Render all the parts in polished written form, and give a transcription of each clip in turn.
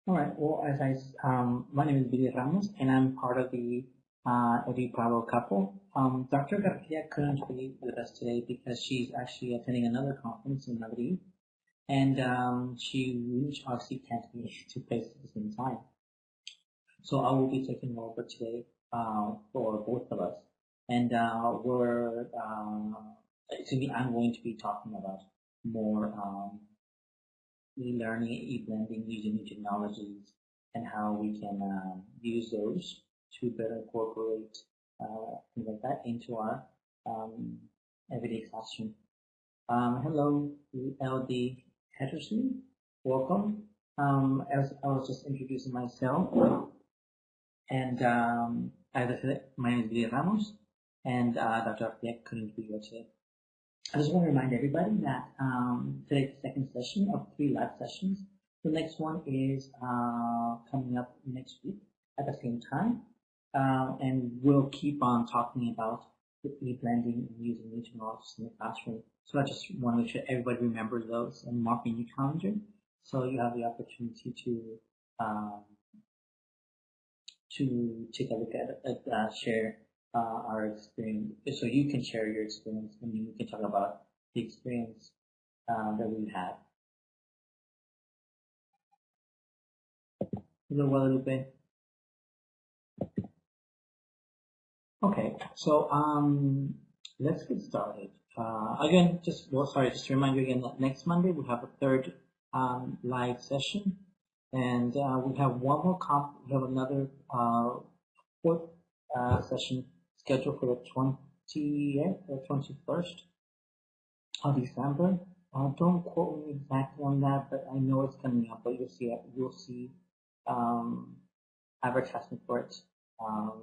All right. Well, my name is Billy Ramos, and I'm part of the EduPower couple. Dr. Garcia couldn't be with us today because she's actually attending another conference in Madrid, and she obviously can't be two places at the same time. So I will be taking over today for both of us, and I'm going to be talking about more e-learning, e-blending using new technologies, and how we can use those to better incorporate things like that into our um, everyday classroom. Hello, LD Henderson. Welcome. As I was just introducing myself, and as I said, my name is Billy Ramos, and Dr. Arfiak couldn't be here today. I just want to remind everybody that today's the second session of 3 live sessions. The next one is coming up next week at the same time, and we'll keep on talking about the e-blending and using new technologies in the classroom. So I just want to make sure everybody remembers those and mark in your calendar, so you have the opportunity to take a look at it, share our experience, so you can share your experience and you can talk about the experience that we've had. Guadalupe. Okay, so let's get started. Again, just to remind you again that next Monday we have a third live session, and we have one more we have another fourth session scheduled for the 20th or 21st of December. Don't quote me exactly on that, but I know it's coming up. But you'll see advertisement for it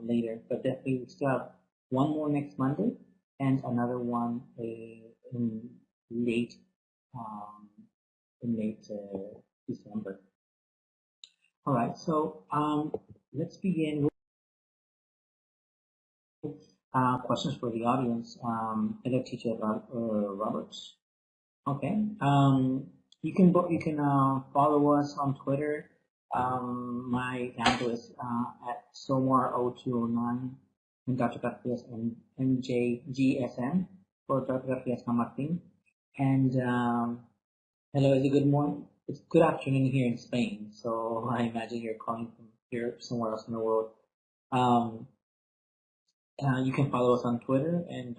later. But definitely, we still have one more next Monday and another one in late December. All right, so let's begin with questions for the audience. Hello, teacher Roberts. Okay. You can follow us on Twitter. My handle is at Somar0209 and Dr. Garcias and MJGSM for Dr. Garcias San Martin. And hello, is it good morning? It's good afternoon here in Spain, so I imagine you're calling from here somewhere else in the world. You can follow us on Twitter, and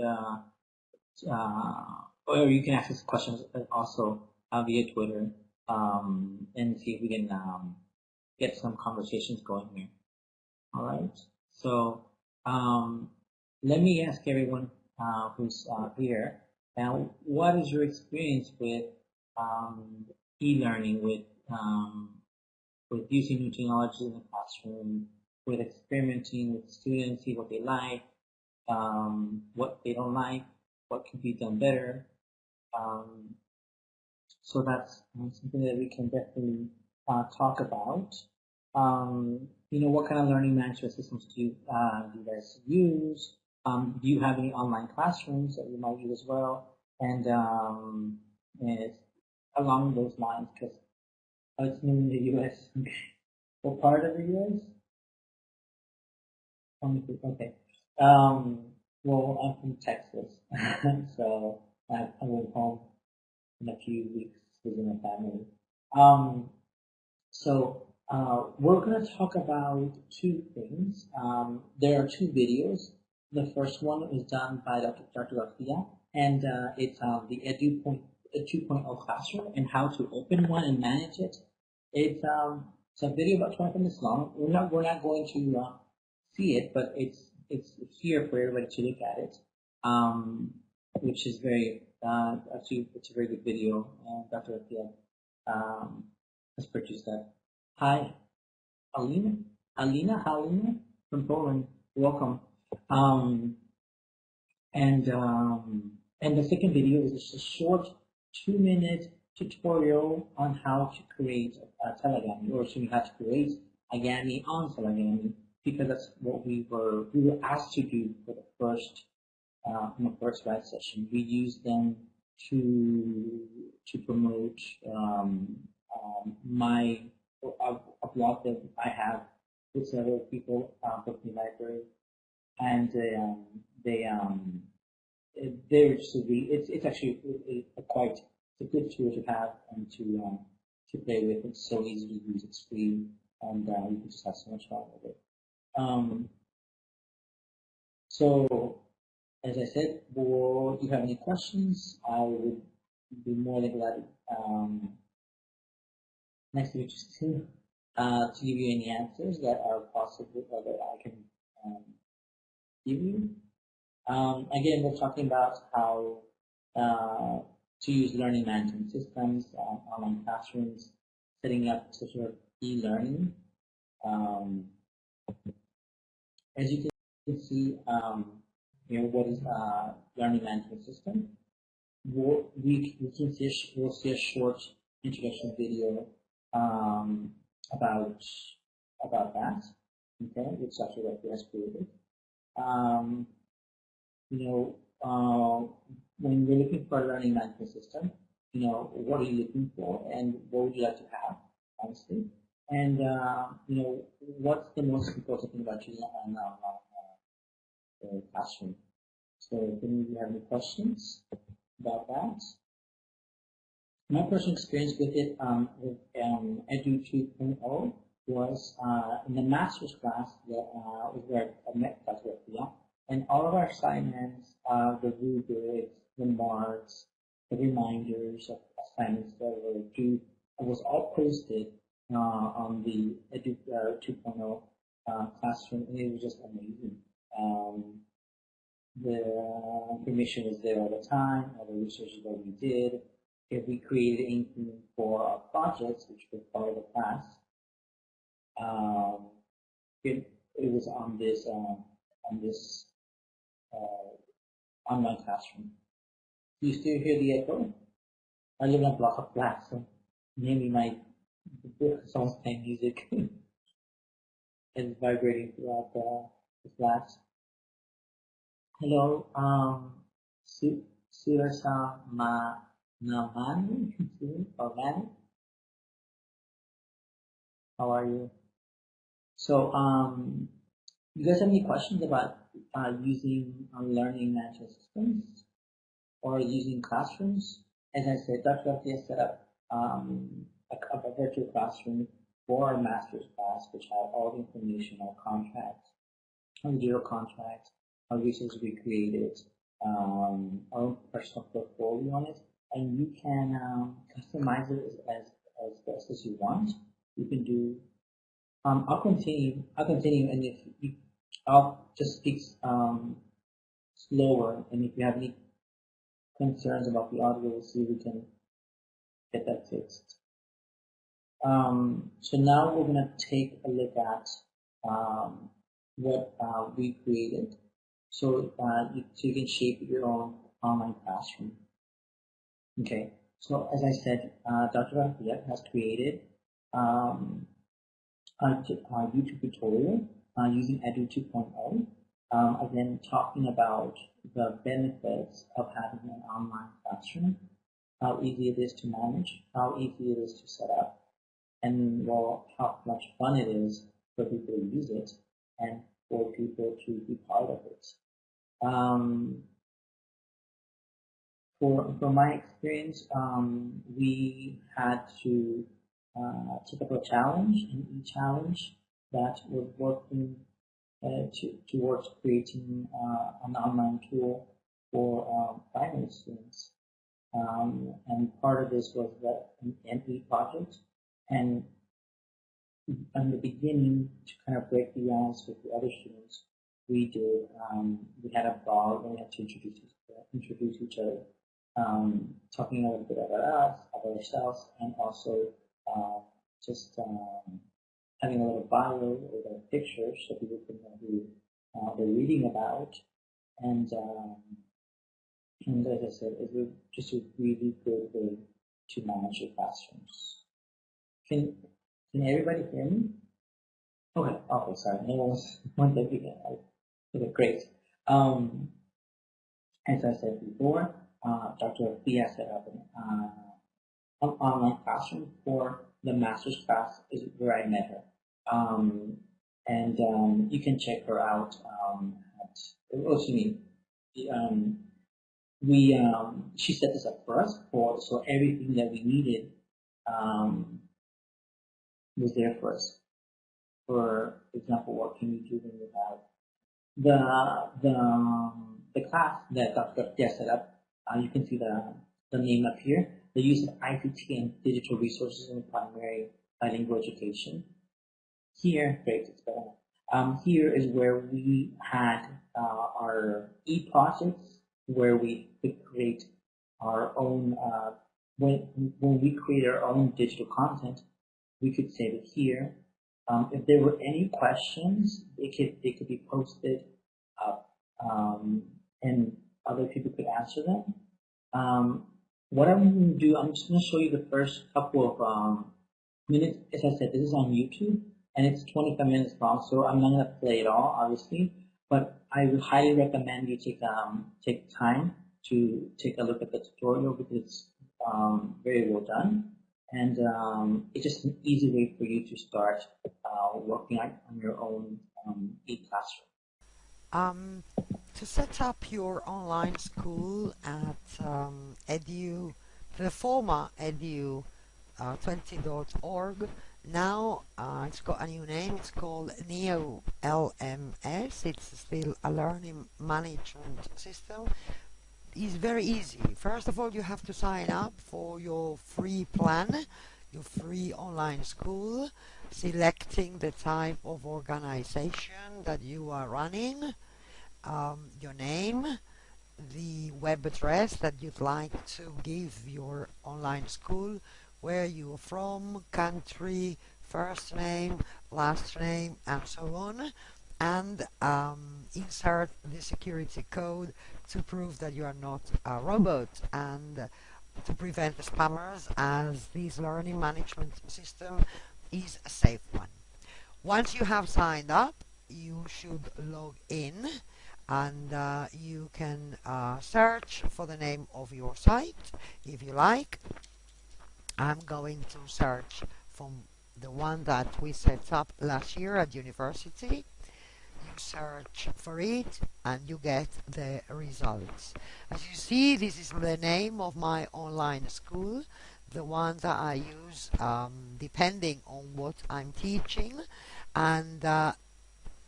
or you can ask us questions also via Twitter, and see if we can get some conversations going here. All right. So let me ask everyone who's here now, what is your experience with e-learning, with using new technology in the classroom, with experimenting with students, see what they like, what they don't like, what can be done better. So that's something that we can definitely talk about. What kind of learning management systems do you guys use? Do you have any online classrooms that you might use as well? And it's along those lines, because it's new in the U.S. What part of the U.S.? Okay. Well, I'm from Texas, so I went home in a few weeks visiting my family. So we're going to talk about two things. There are two videos. The first one is done by Dr. Garcia, and it's the Edu 2.0 classroom and how to open one and manage it. It's a video about 20 minutes long. We're not going to see it, but it's here for everybody to look at it, which is very actually it's a very good video. Dr. Garcia has produced that. Hi, Alina from Poland. Welcome. And the second video is just a short 2-minute tutorial on how to create a telegami, or showing how to create a Yami on telegami, because that's what we were asked to do for the first in the first live session. We used them to promote a blog that I have with several people from the library, and they're just it's actually quite a good tool to have and to play with. It's so easy to use. It's free, and you can just have so much fun with it. So, as I said, if you have any questions, I would be more than glad next week to give you any answers that are possible or that I can give you. Again, we're talking about how to use learning management systems, online classrooms, setting up sort of e-learning. As you can see, what is learning management system? We'll see a short introduction video about that. Okay, which actually what we has created. When you're looking for a learning management system, what are you looking for and what would you like to have, honestly? And, what's the most important thing about choosing an online classroom? So, if any of you have any questions about that? My personal experience with it, with Edu 2.0 was in the master's class that was where I met Dr. Pia. And all of our assignments, the rubrics, the marks, the reminders of assignments that were due, was all posted on the Edu 2.0 classroom, and it was just amazing. The information was there all the time, all the research that we did. If we created anything for our projects, which were part of the class, it was on this online classroom. Do you still hear the echo? I live in a block of flats, so maybe my someone's playing music and vibrating throughout the flat. Hello, Surasa Naman or Mani. How are you? So, you guys have any questions about using learning management systems or using classrooms? As I said, Dr. Garcia set up a virtual classroom for our master's class, which had all the information, our contracts, our zero contracts, our resources we created, our own personal portfolio on it, and you can customize it as best as you want. You can do. I'll continue, and if you, I'll just speak slower, and if you have any concerns about the audio, we'll see if we can get that fixed. So now we're going to take a look at what we created, so you can shape your own online classroom. Okay, so as I said, Dr. Rafiq has created a YouTube tutorial using Edu 2.0, again talking about the benefits of having an online classroom, how easy it is to manage, how easy it is to set up, and how much fun it is for people to use it and for people to be part of it. For my experience, we had to take up a challenge, an e-challenge that was working towards creating an online tool for primary students. And part of this was an MP project. And in the beginning, to kind of break the ice with the other students, we had a blog and we had to introduce each other, talking a little bit about us, about ourselves, and also just having a little bio with our pictures so people can know who they're reading about. And as I said, it was just a really good way to manage your classrooms. Can everybody hear me? Okay, sorry, no one was again. Okay, great. As I said before, Dr. Pia set up an online classroom for the master's class is where I met her. And you can check her out at, also me. Um, she set this up for us so everything that we needed um, was there for us. For example, what can you do when you have the class that Dr. Garcia set up? You can see the name up here. The use of ICT and digital resources in primary bilingual education. Here, great, it's better. Here is where we had our e-projects, where we could create our own. When we create our own digital content, we could save it here. If there were any questions, they could be posted up, and other people could answer them. What I'm going to do, I'm just going to show you the first couple of minutes. As I said, this is on YouTube, and it's 25 minutes long, so I'm not going to play it all, obviously. But I would highly recommend you take time to take a look at the tutorial because it's very well done. And it's just an easy way for you to start working on your own e-classroom. To set up your online school at the former edu20.org, now it's got a new name. It's called Neo LMS. It's still a learning management system. It's very easy. First of all, you have to sign up for your free plan, your free online school, selecting the type of organization that you are running, your name, the web address that you'd like to give your online school, where you're from, country, first name, last name, and so on, and insert the security code to prove that you are not a robot and to prevent the spammers, as this learning management system is a safe one. Once you have signed up, you should log in, and you can search for the name of your site if you like. I'm going to search from the one that we set up last year at university. You search for it and you get the results. As you see, this is the name of my online school, the one that I use depending on what I'm teaching. And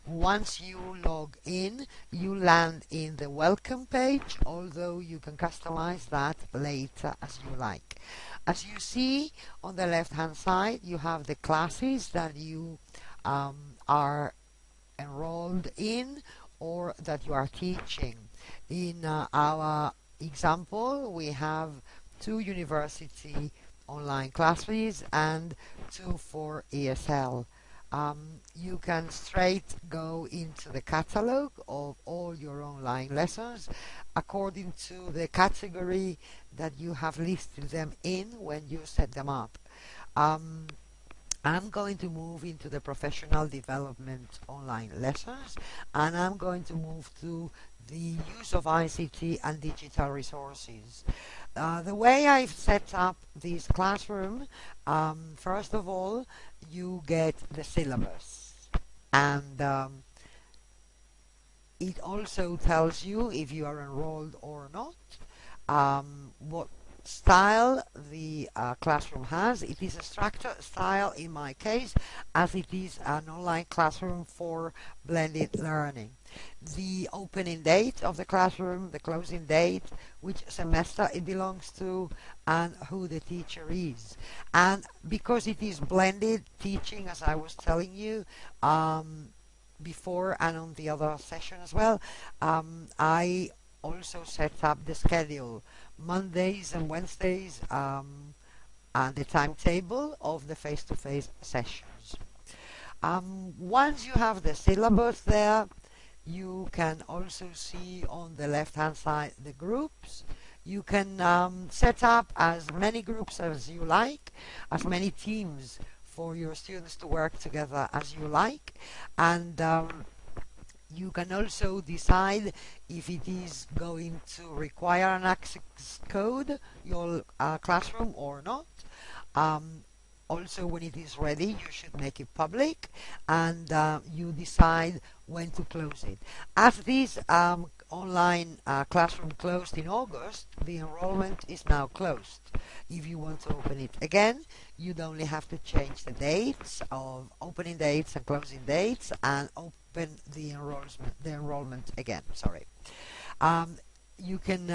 once you log in, you land in the welcome page, although you can customize that later as you like. As you see on the left hand side, you have the classes that you are enrolled in or that you are teaching. In our example, we have 2 university online classes and 2 for ESL. You can straight go into the catalog of all your online lessons according to the category that you have listed them in when you set them up. I'm going to move into the professional development online lessons, and I'm going to move to the use of ICT and digital resources. The way I've set up this classroom, first of all, you get the syllabus, and it also tells you if you are enrolled or not, what style the classroom has. It is a structured style in my case, as it is an online classroom for blended learning. The opening date of the classroom, the closing date, which semester it belongs to, and who the teacher is. And because it is blended teaching, as I was telling you before and on the other session as well, I also set up the schedule, Mondays and Wednesdays, and the timetable of the face-to-face sessions. Once you have the syllabus there, you can also see on the left-hand side the groups. You can set up as many groups as you like, as many teams for your students to work together as you like, and you can also decide if it is going to require an access code, your classroom, or not. Also, when it is ready, you should make it public, and you decide when to close it. As this online classroom closed in August, the enrollment is now closed. If you want to open it again, you'd only have to change the dates of opening dates and closing dates, and open the enrollment again. Sorry. You can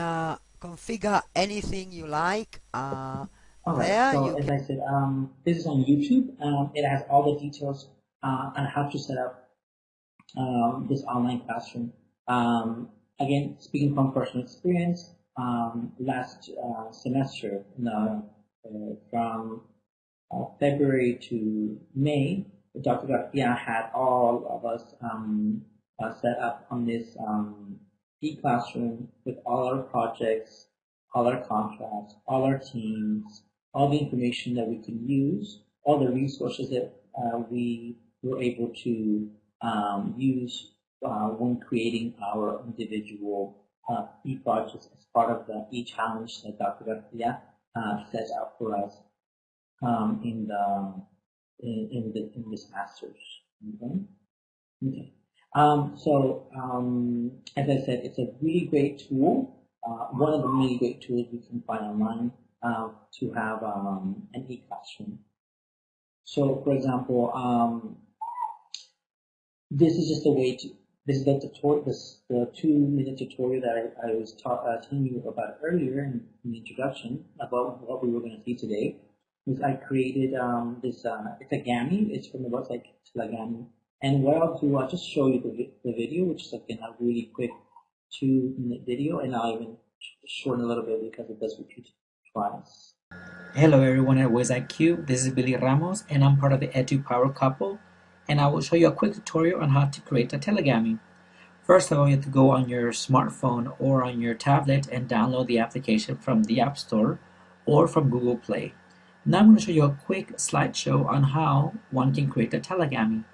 configure anything you like. All right. There So you as can. I said, this is on YouTube. It has all the details on how to set up this online classroom. Again, speaking from personal experience, last semester, from February to May, Dr. Garcia had all of us set up on this e-classroom with all our projects, all our contracts, all our teams, all the information that we can use, all the resources that we were able to use when creating our individual e-projects as part of the e-challenge that Dr. Garcia set out for us in this masters. Okay. Okay. As I said, it's a really great tool. One of the really great tools we can find online to have an e-classroom. So, for example, this is just a way to. This is the tutorial. The 2-minute tutorial that I was telling you about earlier in the introduction about what we were going to see today. Is I created this. It's a Gami. It's from the website Gami. And what I'll do, I'll just show you the video, which is again a really quick 2-minute video, and I'll even shorten a little bit because it does repeat twice. Hello everyone at WizIQ, this is Billy Ramos and I'm part of the EduPower couple, and I will show you a quick tutorial on how to create a telegami. First of all, you have to go on your smartphone or on your tablet and download the application from the App Store or from Google Play. Now I'm going to show you a quick slideshow on how one can create a telegami.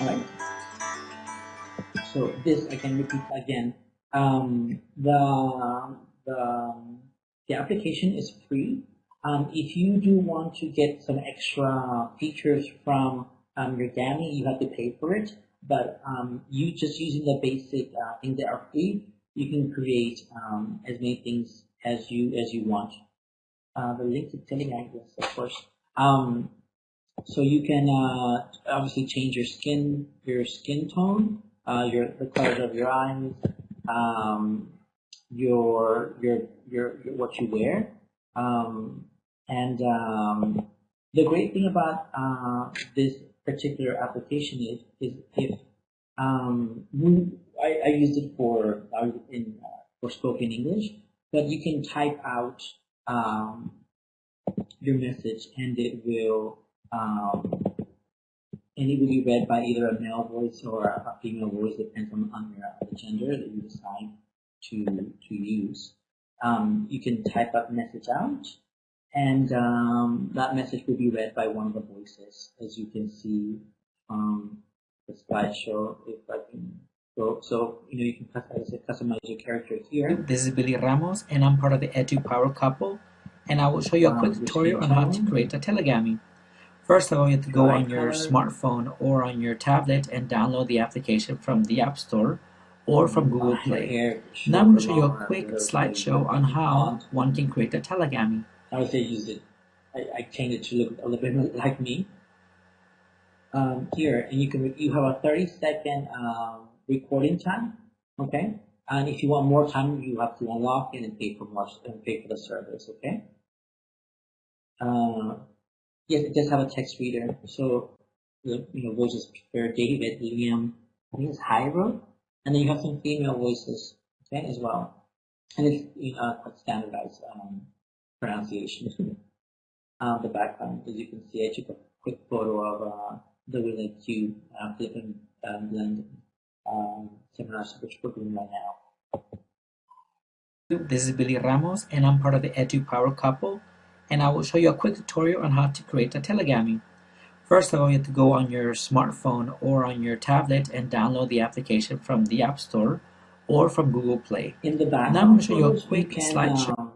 All right. So this I can repeat again. The application is free. If you do want to get some extra features from your Gami, you have to pay for it. But you just using the basic things that are free, you can create as many things as you want. The link to Telegram, yes, of course. So you can obviously change your skin tone, the colors of your eyes, your what you wear, and the great thing about this particular application is if I used it for spoken English, but you can type out your message and it will be read by either a male voice or a female voice, depends on the gender that you decide to use. You can type that message out, and that message will be read by one of the voices, as you can see the slideshow. If I can go, so you can customize your character here. This is Billy Ramos and I'm part of the EduPower couple, and I will show you a quick tutorial on how to create a telegami. First of all, you have to go on your smartphone or on your tablet and download the application from the App Store or from Google Play. Now I'm going to show you a quick slideshow on how one can create a telegami. I would say use it. I changed it to look a little bit like me. Here, and you have a 30-second recording time. Okay. And if you want more time, you have to unlock it and pay for more and pay for the service. Okay. Yes, it does have a text reader. So the voices for David, Liam, I think it's Hyro, and then you have some female voices, okay, as well. And it's quite standardized pronunciation. The background, as you can see, I took a quick photo of the Relay Q flip and blend seminar which we're doing right now. This is Billy Ramos, and I'm part of the EduPower couple, and I will show you a quick tutorial on how to create a telegami. First of all, you have to go on your smartphone or on your tablet and download the application from the App Store or from Google Play. In the background, now I'm going to show you a quick slideshow.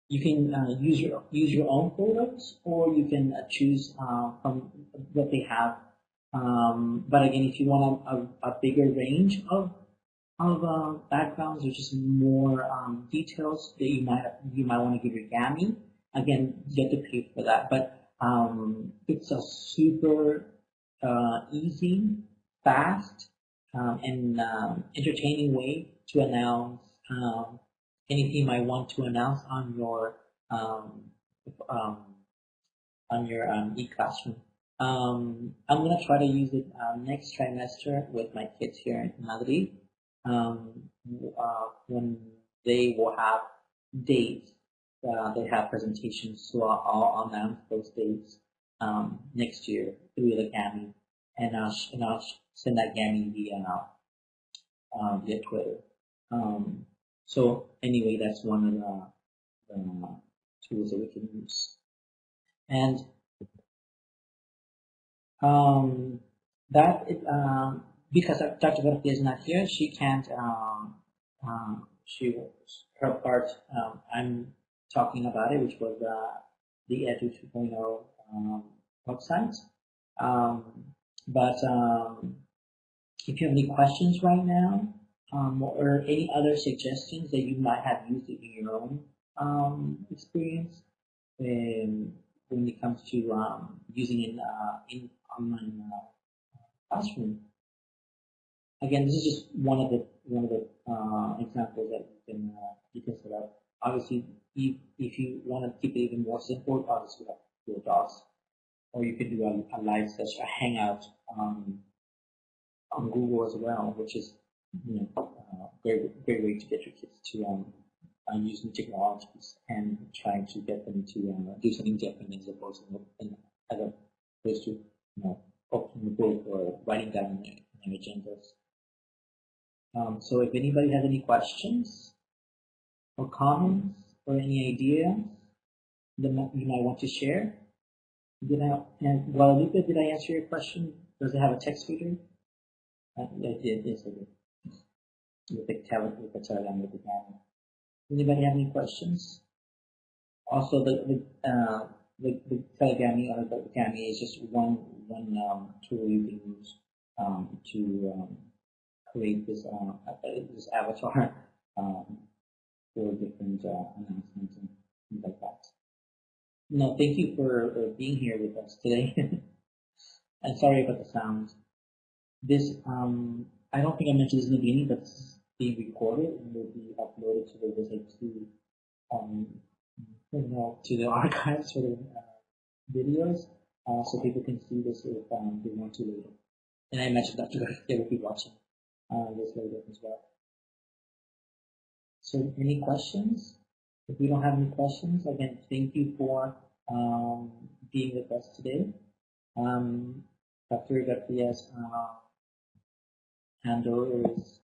You can use your own photos, or you can choose from what they have. But again, if you want a bigger range of backgrounds, or just more details that you might want to give your Gami, again, you have to pay for that. But it's a super easy, fast, and entertaining way to announce anything you might want to announce on your e-classroom. I'm gonna try to use it next trimester with my kids here in Madrid. When they will have dates, they have presentations, so I'll announce those dates next year through the Gami, and I'll send that Gami via Twitter. So anyway, that's one of the tools that we can use. And because Dr. Garcia is not here, she can't. Her part. I'm talking about it, which was the Edu 2.0 website. But if you have any questions right now, or any other suggestions that you might have used it in your own experience, when it comes to using it in online classroom. Again, this is just one of the examples that you can set up. Obviously, if you want to keep it even more simple, obviously you have Google Docs, or you can do a live session, a hangout on Google as well, which is great way to get your kids to use new technologies and trying to get them to do something different as opposed to opening the book or writing down their agendas. So if anybody has any questions or comments or any ideas that you might want to share, Guadalupe, did I answer your question? Does it have a text reader? I did. Yes, I did. With the telegram with the camera. Anybody have any questions? Also, the telegami or the Gami is just one tool you can use to create this avatar for different announcements and things like that. No, thank you for being here with us today. And sorry about the sound. This I don't think I mentioned this in the beginning, but this is being recorded and will be uploaded to the website to the archives for the videos, so people can see this if they want to later. And I mentioned Dr. Garcia will be watching this later as well. So any questions? If we don't have any questions, again, thank you for being with us today. Dr. Garcia's handle is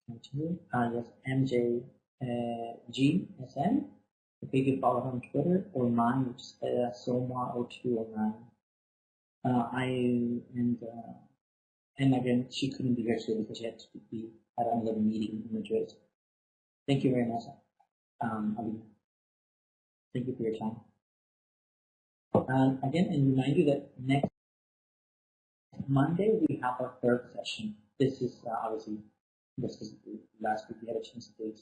yes, MJGSN. If you can follow her on Twitter, or mine, which is Soma0209. And again, she couldn't be here today because she had to be at another meeting in Madrid. Thank you very much, Alina. Thank you for your time. Again, and remind you that next Monday we have our third session. This is obviously this is last week we had a chance to date,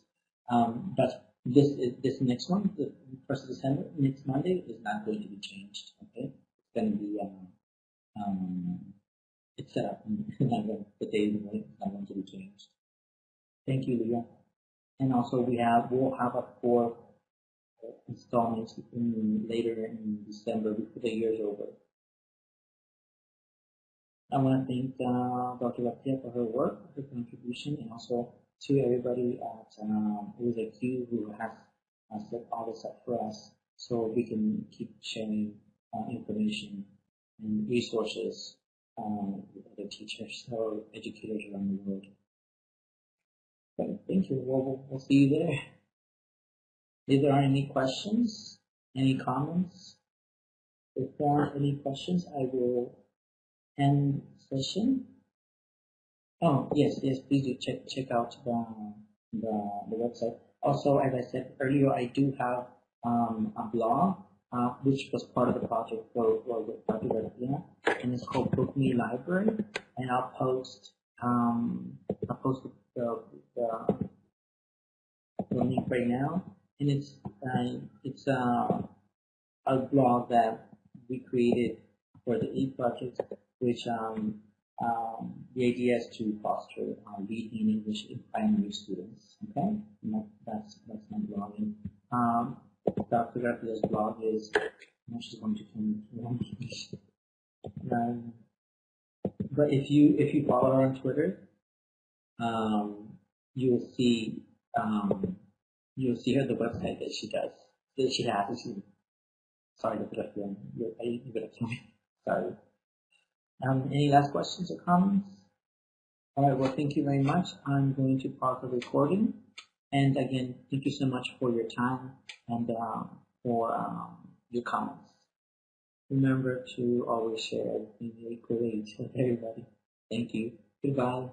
but this next one, the 1st of December, next Monday, is not going to be changed. Okay, it's going to be it's set up. The day is not going to be changed. Thank you, Leah. And also we'll have a fourth installment later in December before the year's over. I want to thank Dr. Ratia for her work, her contribution, and also to everybody at EduPower who has set all this up for us so we can keep sharing information and resources with other teachers or educators around the world. Okay, thank you. We'll see you there. If there are any questions, any comments, if there aren't any questions, I will end session. Oh yes, please do check out the website. Also, as I said earlier, I do have a blog which was part of the project for Dr. Garcia, and it's called Book Me Library, and I'll post the link right now, and it's a blog that we created for the project, which the idea is to foster reading in English in primary students. Okay, and that's my blogging. Dr. Garcia's blog is she's going to come English. But if you follow her on Twitter, you'll see her the website that she does that she has. Sorry, Dr. Garcia, you're gonna kill me. Sorry. Any last questions or comments? All right, well, thank you very much. I'm going to pause the recording. And again, thank you so much for your time and for your comments. Remember to always share everything you create with everybody. Thank you. Goodbye.